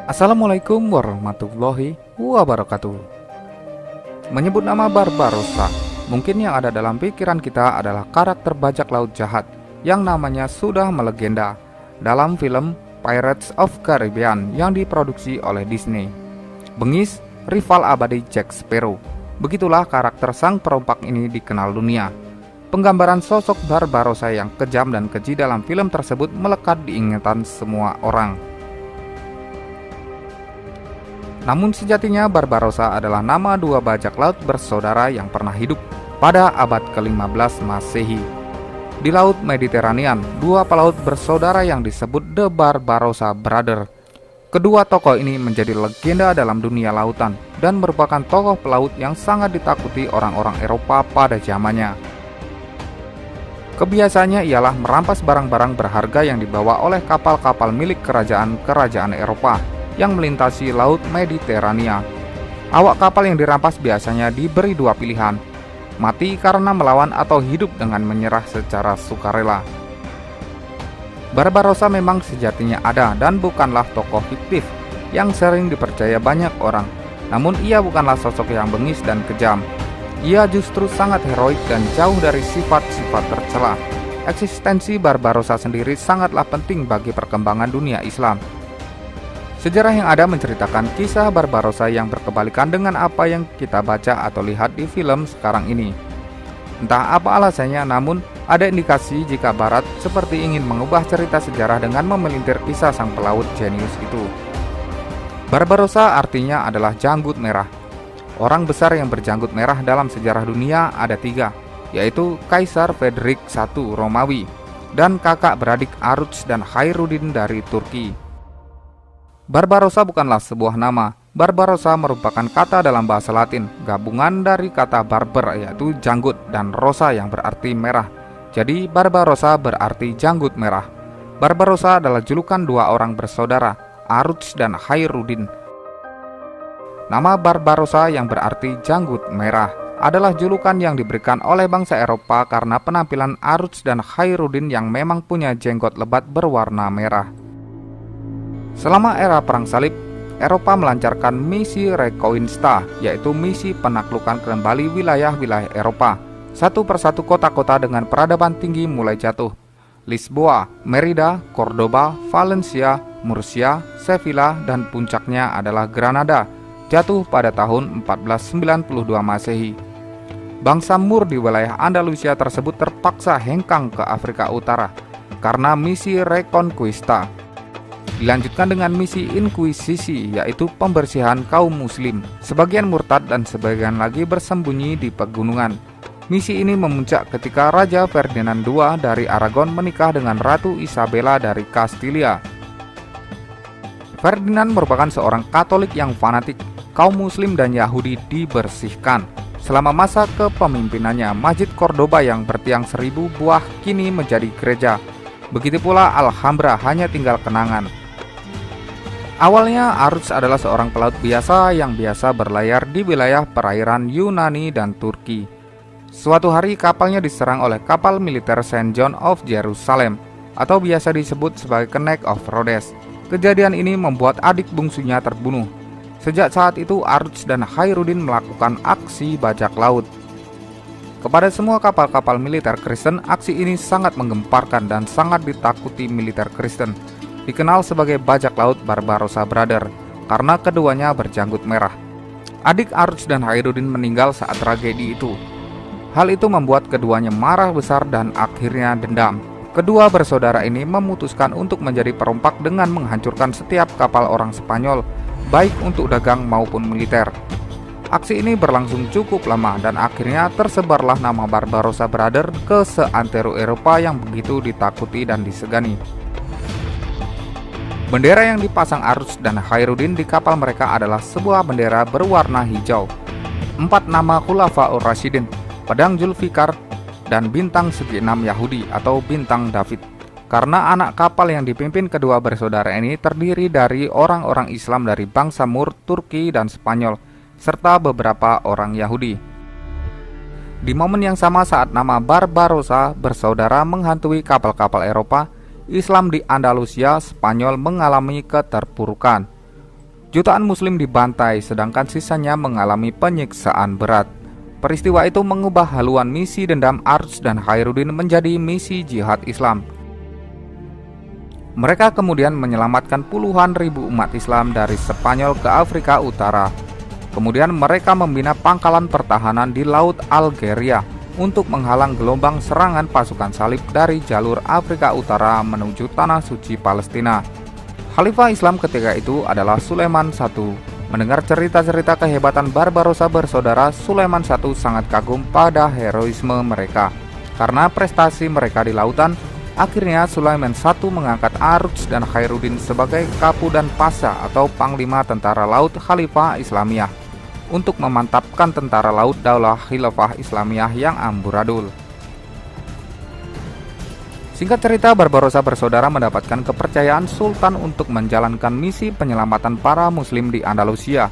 Assalamualaikum warahmatullahi wabarakatuh. Menyebut nama Barbarossa, mungkin yang ada dalam pikiran kita adalah karakter bajak laut jahat yang namanya sudah melegenda dalam film Pirates of Caribbean yang diproduksi oleh Disney. Bengis, rival abadi Jack Sparrow. Begitulah karakter sang perompak ini dikenal dunia. Penggambaran sosok Barbarossa yang kejam dan keji dalam film tersebut melekat di ingatan semua orang. Namun sejatinya Barbarossa adalah nama dua bajak laut bersaudara yang pernah hidup pada abad ke-15 Masehi. Di Laut Mediterranean, dua pelaut bersaudara yang disebut The Barbarossa Brothers. Kedua tokoh ini menjadi legenda dalam dunia lautan dan merupakan tokoh pelaut yang sangat ditakuti orang-orang Eropa pada zamannya. Kebiasaannya ialah merampas barang-barang berharga yang dibawa oleh kapal-kapal milik kerajaan-kerajaan Eropa yang melintasi Laut Mediterania. Awak kapal yang dirampas biasanya diberi dua pilihan: mati karena melawan atau hidup dengan menyerah secara sukarela. Barbarossa memang sejatinya ada dan bukanlah tokoh fiktif yang sering dipercaya banyak orang. Namun ia bukanlah sosok yang bengis dan kejam. Ia justru sangat heroik dan jauh dari sifat-sifat tercela. Eksistensi Barbarossa sendiri sangatlah penting bagi perkembangan dunia Islam. Sejarah yang ada menceritakan kisah Barbarossa yang berkebalikan dengan apa yang kita baca atau lihat di film sekarang ini. Entah apa alasannya, namun ada indikasi jika Barat seperti ingin mengubah cerita sejarah dengan memelintir kisah sang pelaut jenius itu. Barbarossa artinya adalah janggut merah. Orang besar yang berjanggut merah dalam sejarah dunia ada tiga, yaitu Kaisar Frederick I Romawi dan kakak beradik Aruch dan Khairuddin dari Turki. Barbarossa bukanlah sebuah nama. Barbarossa merupakan kata dalam bahasa Latin, gabungan dari kata barber yaitu janggut dan rosa yang berarti merah. Jadi Barbarossa berarti janggut merah. Barbarossa adalah julukan dua orang bersaudara, Aruch dan Khairuddin. Nama Barbarossa yang berarti janggut merah adalah julukan yang diberikan oleh bangsa Eropa karena penampilan Aruch dan Khairuddin yang memang punya jenggot lebat berwarna merah. Selama era Perang Salib, Eropa melancarkan misi Reconquista, yaitu misi penaklukan kembali wilayah-wilayah Eropa. Satu persatu kota-kota dengan peradaban tinggi mulai jatuh. Lisboa, Merida, Cordoba, Valencia, Murcia, Sevilla, dan puncaknya adalah Granada, jatuh pada tahun 1492 Masehi. Bangsa Moor di wilayah Andalusia tersebut terpaksa hengkang ke Afrika Utara karena misi Reconquista. Dilanjutkan dengan misi inkuisisi, yaitu pembersihan kaum muslim. Sebagian murtad dan sebagian lagi bersembunyi di pegunungan. Misi ini memuncak ketika Raja Ferdinand II dari Aragon menikah dengan Ratu Isabella dari Kastilia. Ferdinand merupakan seorang Katolik yang fanatik. Kaum muslim dan Yahudi dibersihkan. Selama masa kepemimpinannya, Masjid Cordoba yang bertiang 1000 buah kini menjadi gereja. Begitu pula Alhambra hanya tinggal kenangan. Awalnya Aruch adalah seorang pelaut biasa yang biasa berlayar di wilayah perairan Yunani dan Turki. Suatu hari kapalnya diserang oleh kapal militer Saint John of Jerusalem atau biasa disebut sebagai Knights of Rhodes. Kejadian ini membuat adik bungsunya terbunuh. Sejak saat itu Aruch dan Khairuddin melakukan aksi bajak laut. Kepada semua kapal-kapal militer Kristen, aksi ini sangat menggemparkan dan sangat ditakuti militer Kristen. Dikenal sebagai bajak laut Barbarossa Brothers karena keduanya berjanggut merah. Adik Aruch dan Khairuddin meninggal saat tragedi itu. Hal itu membuat keduanya marah besar dan akhirnya dendam. Kedua bersaudara ini memutuskan untuk menjadi perompak dengan menghancurkan setiap kapal orang Spanyol, baik untuk dagang maupun militer. Aksi ini berlangsung cukup lama dan akhirnya tersebarlah nama Barbarossa Brothers ke seantero Eropa yang begitu ditakuti dan disegani. Bendera yang dipasang Aruch dan Khairuddin di kapal mereka adalah sebuah bendera berwarna hijau. 4 nama Khulafaur Rasyidin, pedang Zulfikar, dan bintang segi 6 Yahudi atau bintang David. Karena anak kapal yang dipimpin kedua bersaudara ini terdiri dari orang-orang Islam dari bangsa Moor, Turki, dan Spanyol, serta beberapa orang Yahudi. Di momen yang sama saat nama Barbarossa bersaudara menghantui kapal-kapal Eropa, Islam di Andalusia, Spanyol mengalami keterpurukan. Jutaan muslim dibantai sedangkan sisanya mengalami penyiksaan berat. Peristiwa itu mengubah haluan misi dendam Aruts dan Khairuddin menjadi misi jihad Islam. Mereka kemudian menyelamatkan puluhan ribu umat Islam dari Spanyol ke Afrika Utara. Kemudian mereka membina pangkalan pertahanan di Laut Algeria untuk menghalang gelombang serangan pasukan salib dari jalur Afrika Utara menuju Tanah Suci Palestina. Khalifah Islam ketika itu adalah Sulaiman I. Mendengar cerita-cerita kehebatan Barbarossa bersaudara, Sulaiman I sangat kagum pada heroisme mereka. Karena prestasi mereka di lautan, akhirnya Sulaiman I mengangkat Aruts dan Khairuddin sebagai Kapu dan Pasha atau Panglima Tentara Laut Khalifah Islamiyah untuk memantapkan tentara laut Daulah Khilafah Islamiyah yang amburadul. Singkat cerita, Barbarossa bersaudara mendapatkan kepercayaan Sultan untuk menjalankan misi penyelamatan para muslim di Andalusia.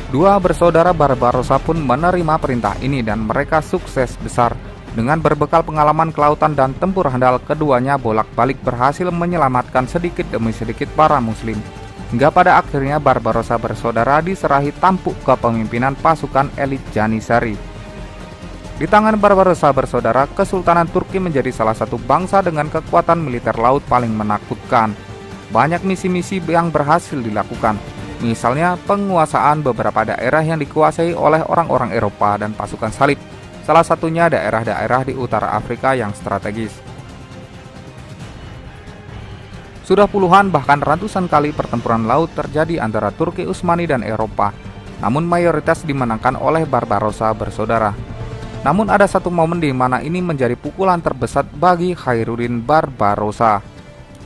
Dua bersaudara Barbarossa pun menerima perintah ini dan mereka sukses besar. Dengan berbekal pengalaman kelautan dan tempur handal, keduanya bolak-balik berhasil menyelamatkan sedikit demi sedikit para muslim. Hingga pada akhirnya Barbarossa bersaudara diserahi tampuk kepemimpinan pasukan elit Janissary. Di tangan Barbarossa bersaudara, Kesultanan Turki menjadi salah satu bangsa dengan kekuatan militer laut paling menakutkan. Banyak misi-misi yang berhasil dilakukan, misalnya penguasaan beberapa daerah yang dikuasai oleh orang-orang Eropa dan pasukan salib, salah satunya daerah-daerah di utara Afrika yang strategis. Sudah puluhan bahkan ratusan kali pertempuran laut terjadi antara Turki Utsmani dan Eropa, namun mayoritas dimenangkan oleh Barbarossa bersaudara. Namun ada satu momen di mana ini menjadi pukulan terbesar bagi Khairuddin Barbarossa.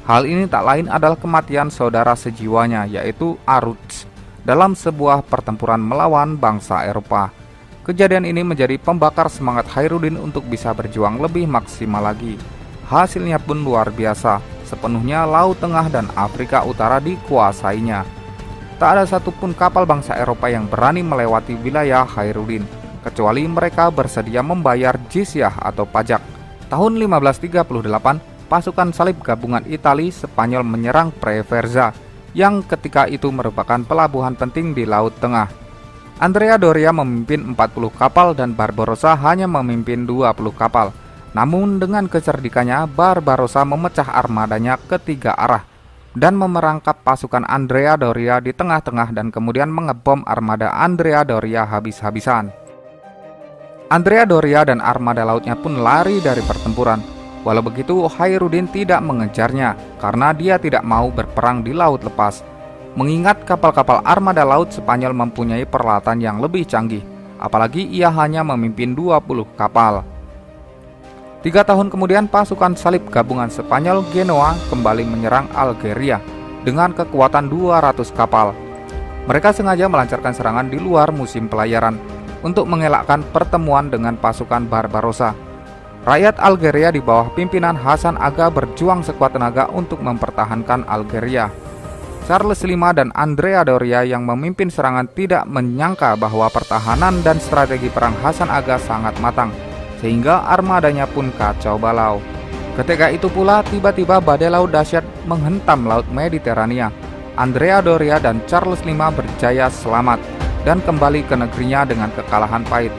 Hal ini tak lain adalah kematian saudara sejiwanya, yaitu Aruts, dalam sebuah pertempuran melawan bangsa Eropa. Kejadian ini menjadi pembakar semangat Khairuddin untuk bisa berjuang lebih maksimal lagi. Hasilnya pun luar biasa, sepenuhnya Laut Tengah dan Afrika Utara dikuasainya. Tak ada satupun kapal bangsa Eropa yang berani melewati wilayah Khairuddin, kecuali mereka bersedia membayar jizyah atau pajak. Tahun 1538, pasukan salib gabungan Italia Spanyol menyerang Preverza, yang ketika itu merupakan pelabuhan penting di Laut Tengah. Andrea Doria memimpin 40 kapal dan Barbarossa hanya memimpin 20 kapal. Namun dengan kecerdikannya, Barbarossa memecah armadanya ke 3 arah dan memerangkap pasukan Andrea Doria di tengah-tengah dan kemudian mengebom armada Andrea Doria habis-habisan. Andrea Doria dan armada lautnya pun lari dari pertempuran. Walau begitu, Khairuddin tidak mengejarnya karena dia tidak mau berperang di laut lepas. Mengingat kapal-kapal armada laut Spanyol mempunyai peralatan yang lebih canggih, apalagi ia hanya memimpin 20 kapal. 3 tahun kemudian pasukan salib gabungan Spanyol Genoa kembali menyerang Algeria dengan kekuatan 200 kapal. Mereka sengaja melancarkan serangan di luar musim pelayaran untuk mengelakkan pertemuan dengan pasukan Barbarossa. Rakyat Algeria di bawah pimpinan Hasan Aga berjuang sekuat tenaga untuk mempertahankan Algeria. Charles V dan Andrea Doria yang memimpin serangan tidak menyangka bahwa pertahanan dan strategi perang Hasan Aga sangat matang, sehingga armadanya pun kacau balau. Ketika itu pula tiba-tiba badai laut dahsyat menghentam Laut Mediterania. Andrea Doria dan Charles V berjaya selamat dan kembali ke negerinya dengan kekalahan pahit.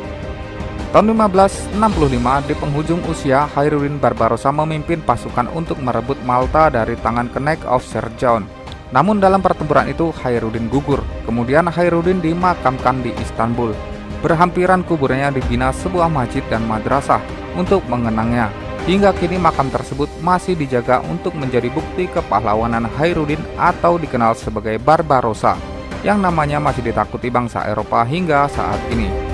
Tahun 1565, di penghujung usia, Khairuddin Barbarossa memimpin pasukan untuk merebut Malta dari tangan Knight of Sir John. Namun dalam pertempuran itu Khairuddin gugur. Kemudian Khairuddin dimakamkan di Istanbul. Berhampiran kuburnya dibina sebuah masjid dan madrasah untuk mengenangnya. Hingga kini makam tersebut masih dijaga untuk menjadi bukti kepahlawanan Khairuddin atau dikenal sebagai Barbarossa, yang namanya masih ditakuti bangsa Eropa hingga saat ini.